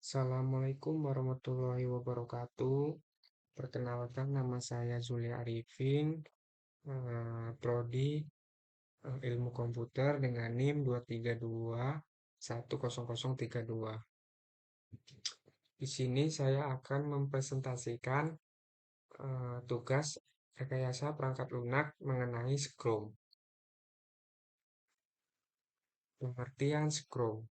Assalamualaikum warahmatullahi wabarakatuh. Perkenalkan nama saya Zuli Arifin, prodi Ilmu Komputer dengan NIM 232100032. Di sini saya akan mempresentasikan tugas rekayasa perangkat lunak mengenai Scrum. Pengertian Scrum.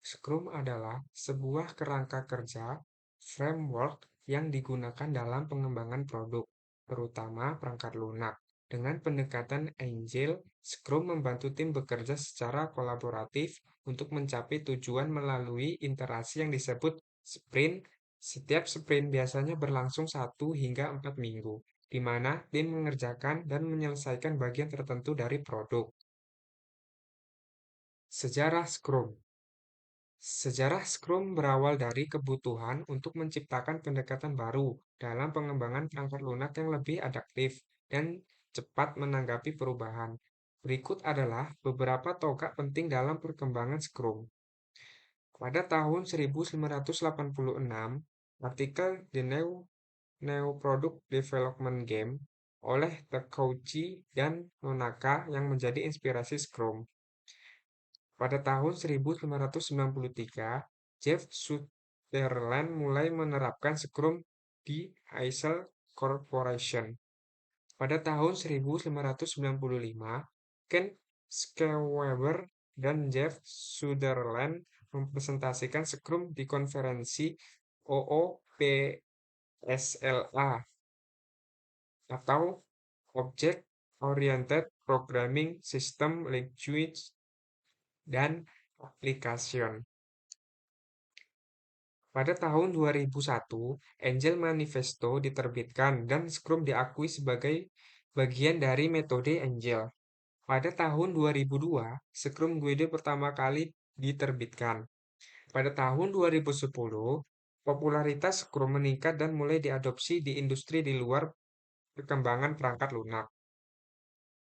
Scrum adalah sebuah kerangka kerja framework yang digunakan dalam pengembangan produk, terutama perangkat lunak. Dengan pendekatan Agile, Scrum membantu tim bekerja secara kolaboratif untuk mencapai tujuan melalui interaksi yang disebut sprint. Setiap sprint biasanya berlangsung 1 hingga 4 minggu, di mana tim mengerjakan dan menyelesaikan bagian tertentu dari produk. Sejarah Scrum. Sejarah Scrum berawal dari kebutuhan untuk menciptakan pendekatan baru dalam pengembangan perangkat lunak yang lebih adaptif dan cepat menanggapi perubahan. Berikut adalah beberapa tonggak penting dalam perkembangan Scrum. Pada tahun 1986, artikel The New Product Development Game oleh Takeuchi dan Nonaka yang menjadi inspirasi Scrum. Pada tahun 1993, Jeff Sutherland mulai menerapkan Scrum di Eisel Corporation. Pada tahun 1995, Ken Schwaber dan Jeff Sutherland mempresentasikan Scrum di konferensi OOPSLA atau Object Oriented Programming System Language dan Application. Pada tahun 2001, Angel Manifesto diterbitkan dan Scrum diakui sebagai bagian dari metode Angel. Pada tahun 2002, Scrum Guide pertama kali diterbitkan. Pada tahun 2010, popularitas Scrum meningkat dan mulai diadopsi di industri di luar perkembangan perangkat lunak.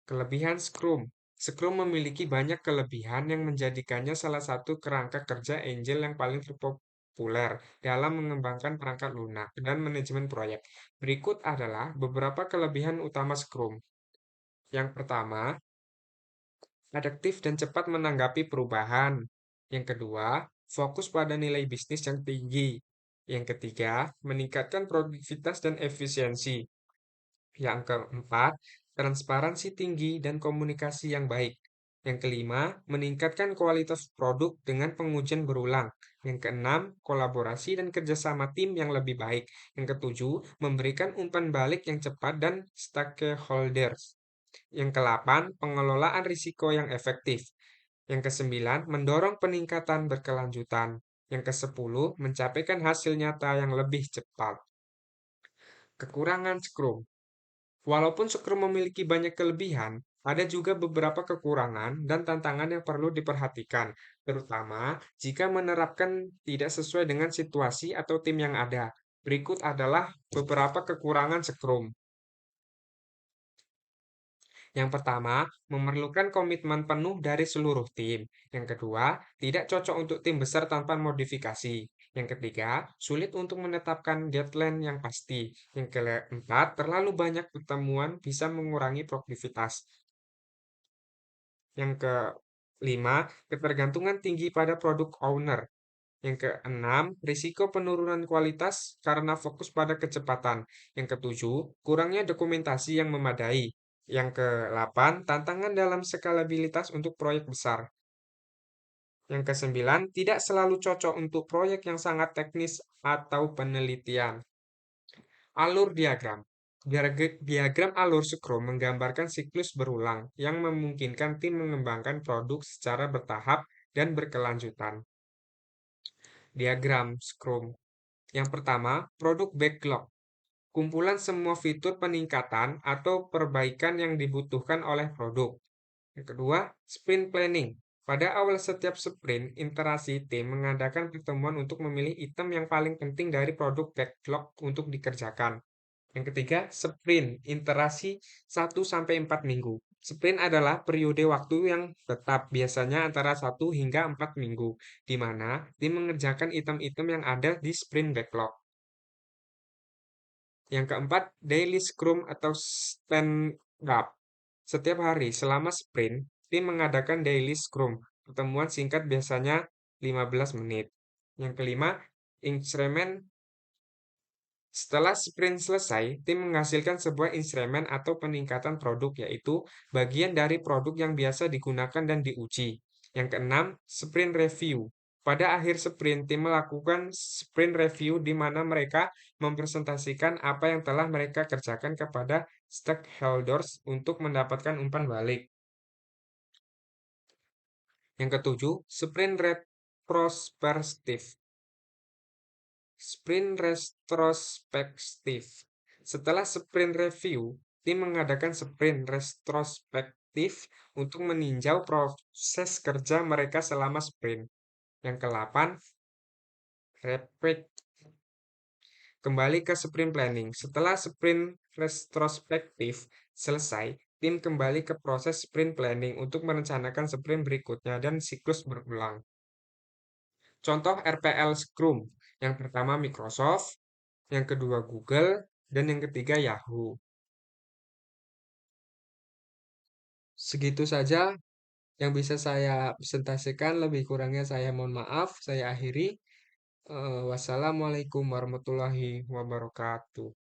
Kelebihan Scrum. Scrum memiliki banyak kelebihan yang menjadikannya salah satu kerangka kerja Angel yang paling populer dalam mengembangkan perangkat lunak dan manajemen proyek. Berikut adalah beberapa kelebihan utama Scrum. Yang pertama, adaptif dan cepat menanggapi perubahan. Yang kedua, fokus pada nilai bisnis yang tinggi. Yang ketiga, meningkatkan produktivitas dan efisiensi. Yang keempat, transparansi tinggi dan komunikasi yang baik. Yang kelima, meningkatkan kualitas produk dengan pengujian berulang. Yang keenam, kolaborasi dan kerjasama tim yang lebih baik. Yang ketujuh, memberikan umpan balik yang cepat dan stakeholders. Yang kedelapan, pengelolaan risiko yang efektif. Yang kesembilan, mendorong peningkatan berkelanjutan. Yang kesepuluh, mencapaikan hasil nyata yang lebih cepat. Kekurangan Scrum. Walaupun Scrum memiliki banyak kelebihan, ada juga beberapa kekurangan dan tantangan yang perlu diperhatikan, terutama jika menerapkan tidak sesuai dengan situasi atau tim yang ada. Berikut adalah beberapa kekurangan Scrum. Yang pertama, memerlukan komitmen penuh dari seluruh tim. Yang kedua, tidak cocok untuk tim besar tanpa modifikasi. Yang ketiga, sulit untuk menetapkan deadline yang pasti. Yang keempat, terlalu banyak pertemuan bisa mengurangi produktivitas. Yang kelima, ketergantungan tinggi pada produk owner. Yang keenam, risiko penurunan kualitas karena fokus pada kecepatan. Yang ketujuh, kurangnya dokumentasi yang memadai. Yang kedelapan, tantangan dalam skalabilitas untuk proyek besar. Yang kesembilan, tidak selalu cocok untuk proyek yang sangat teknis atau penelitian. Alur diagram. Diagram alur Scrum menggambarkan siklus berulang yang memungkinkan tim mengembangkan produk secara bertahap dan berkelanjutan. Diagram Scrum. Yang pertama, produk backlog. Kumpulan semua fitur peningkatan atau perbaikan yang dibutuhkan oleh produk. Yang kedua, sprint planning. Pada awal setiap sprint, interaksi tim mengadakan pertemuan untuk memilih item yang paling penting dari produk backlog untuk dikerjakan. Yang ketiga, sprint, interaksi 1-4 minggu. Sprint adalah periode waktu yang tetap, biasanya antara 1 hingga 4 minggu, di mana tim mengerjakan item-item yang ada di sprint backlog. Yang keempat, daily scrum atau stand-up. Setiap hari selama sprint, tim mengadakan daily scrum, pertemuan singkat biasanya 15 menit. Yang kelima, increment. Setelah sprint selesai, tim menghasilkan sebuah instrumen atau peningkatan produk, yaitu bagian dari produk yang biasa digunakan dan diuji. Yang keenam, sprint review. Pada akhir sprint, tim melakukan sprint review di mana mereka mempresentasikan apa yang telah mereka kerjakan kepada stakeholders untuk mendapatkan umpan balik. Yang ketujuh, sprint retrospektif. Sprint retrospektif. Setelah sprint review, tim mengadakan sprint retrospektif untuk meninjau proses kerja mereka selama sprint. Yang ke-8, repeat. Kembali ke sprint planning. Setelah sprint retrospektif selesai, tim kembali ke proses sprint planning untuk merencanakan sprint berikutnya dan siklus berulang. Contoh RPL Scrum. Yang pertama Microsoft, yang kedua Google, dan yang ketiga Yahoo. Segitu saja yang bisa saya presentasikan, lebih kurangnya saya mohon maaf, saya akhiri. Wassalamualaikum warahmatullahi wabarakatuh.